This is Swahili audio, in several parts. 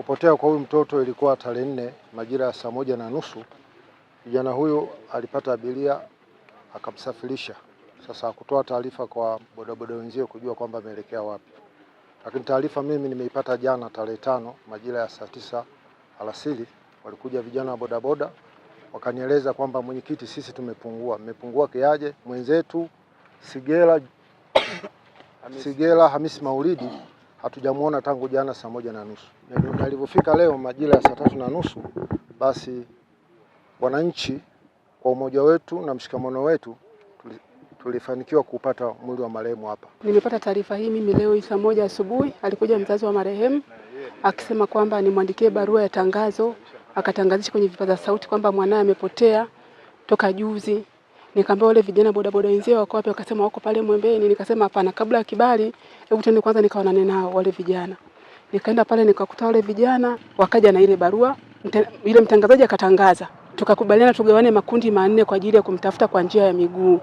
Kupotea kwa huyu mtoto ilikuwa tarehe 4 majira ya 1:30. Kijana huyu alipata abiria akamsafirisha. Sasa hakutoa taarifa kwa bodaboda wenzio kujua kwamba ameelekea wapi. Lakini taarifa mimi nimeipata jana tarehe 5 majira ya saa 9 alasiri. Walikuja vijana wa bodaboda wakanieleza kwamba mwenyekiti, sisi tumepungua kiaje? Mwenzetu Sigela Hamisi Maulidi hatujamuona tangu jana saa 1:30. Na alipofika leo majira ya saa 3:30, basi wananchi kwa umoja wetu na mshikamano wetu tulifanikiwa kupata mwili wa marehemu hapa. Nimepata taarifa hii mimi leo saa 1 asubuhi. Alikuja mzazi wa marehemu akisema kwamba nimwandikie barua ya tangazo, akatangazisha kwenye vipaza sauti kwamba mwanae amepotea toka juzi. Nikamwambia wale vijana bodaboda wenzao wako wapi? Wakasema wako pale Mwembeni. Nikasema hapana, kabla ya kibali hebu twende kwanza nikaonane nao wale vijana. Nikaenda pale nikakuta wale vijana, wakaja na ile barua, ile mtangazaji akatangaza. Tukakubaliana tugawane makundi 4 kwa ajili ya kumtafuta kwa njia ya miguu.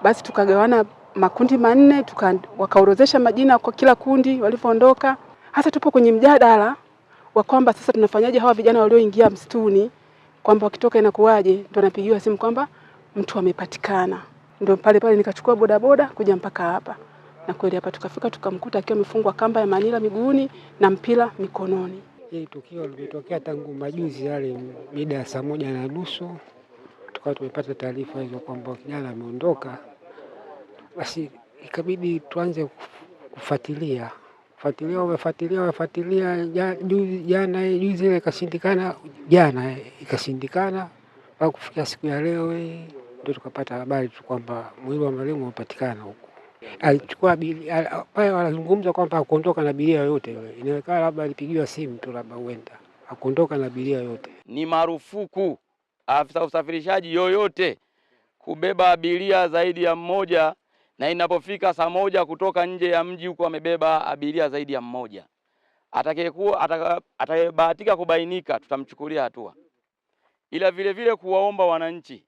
Basi tukagawana makundi 4, wakaorozesha majina kwa kila kundi walipoondoka. Hasa tupo kwenye mjadala wa kwamba sasa tunafanyaje hawa vijana walioingia msituni, kwamba wakitoka inakuwaje? Ndio napigiwa simu kwamba mtu amepatikana. Ndio pale nikachukua bodaboda kuja mpaka hapa. Na kweli hapa tukafika tukamkuta akiwa amefungwa kamba ya manila miguuni na mpira mikononi. Hii tukio limetokea tangu majuzi yale mida ya saa 1:30. Tukawa tumepata taarifa hizo kwamba kijana ameondoka. Basi ikabidi tuanze kufuatilia jana juzi ile ikashindikana, jana ikashindikana, mpaka kufikia siku ya leo ndio tukapata habari tu kwamba mwili wa marehemu umepatikana huko. Alichukua abiria pale, wanazungumza kwamba hakuondoka na abiria yoyote yule. Inaonekana labda alipigiwa simu tu, labda huenda hakuondoka na abiria yoyote. Ni marufuku afisa usafirishaji yoyote kubeba abiria zaidi ya mmoja, na inapofika saa 1 kutoka nje ya mji huko amebeba abiria zaidi ya mmoja. Atakayebahatika kubainika tutamchukulia hatua. Ila vile kuwaomba wananchi,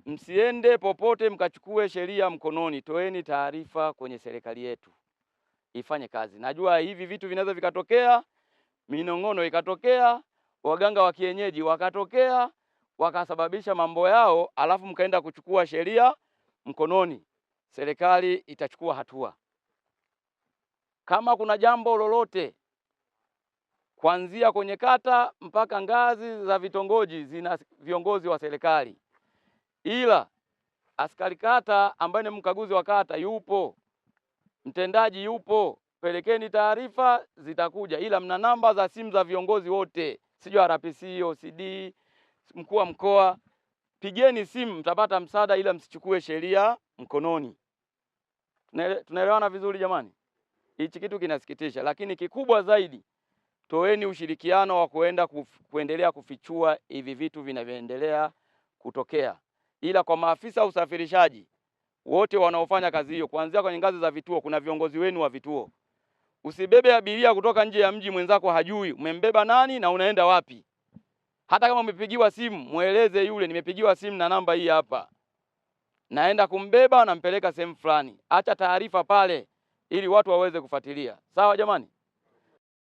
msiende popote mkachukue sheria mkononi. Toeni taarifa kwenye serikali yetu ifanye kazi. Najua hivi vitu vinaweza vikatokea, minong'ono ikatokea, waganga wa kienyeji wakatokea, wakasababisha mambo yao, alafu mkaenda kuchukua sheria mkononi. Serikali itachukua hatua. Kama kuna jambo lolote kuanzia kwenye kata mpaka ngazi za vitongoji zina viongozi wa serikali. Ila askari kata ambaye ni mkaguzi wa kata yupo, mtendaji yupo, pelekeni taarifa zitakuja. Ila mna namba za simu za viongozi wote, sijui RPC, OCD, mkuu wa mkoa, pigeni simu mtapata msaada, ila msichukue sheria mkononi. Tunaelewana vizuri jamani? Hichi kitu kinasikitisha, lakini kikubwa zaidi, toeni ushirikiano wa kuendelea kufichua hivi vitu vinavyoendelea kutokea. Ila kwa maafisa usafirishaji wote wanaofanya kazi hiyo, kuanzia kwenye ngazi za vituo, kuna viongozi wenu wa vituo. Usibebe abiria kutoka nje ya mji, mwenzako hajui umembeba nani na unaenda wapi. Hata kama umepigiwa simu, mueleze yule, nimepigiwa simu na namba hii hapa, naenda kumbeba na mpeleka sehemu fulani. Acha taarifa pale ili watu waweze kufuatilia. Sawa jamani?